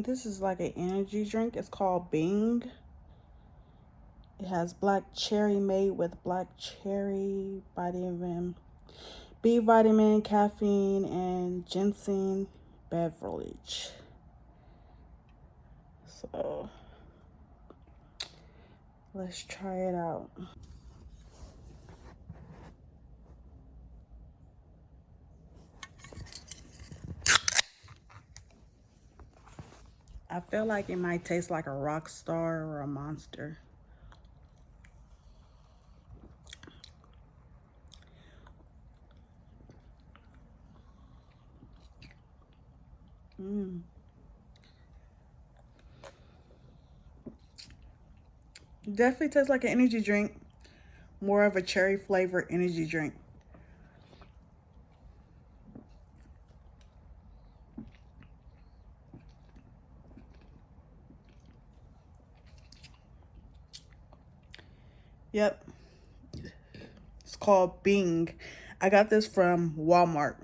This is like an energy drink. It's called Bing. It has black cherry made with black cherry, vitamin B vitamin, caffeine, and ginseng beverage. So let's try it out. I feel like it might taste like a rock star or a monster. Definitely tastes like an energy drink. More of a cherry flavored energy drink. Yep. It's called Bing. I got this from Walmart.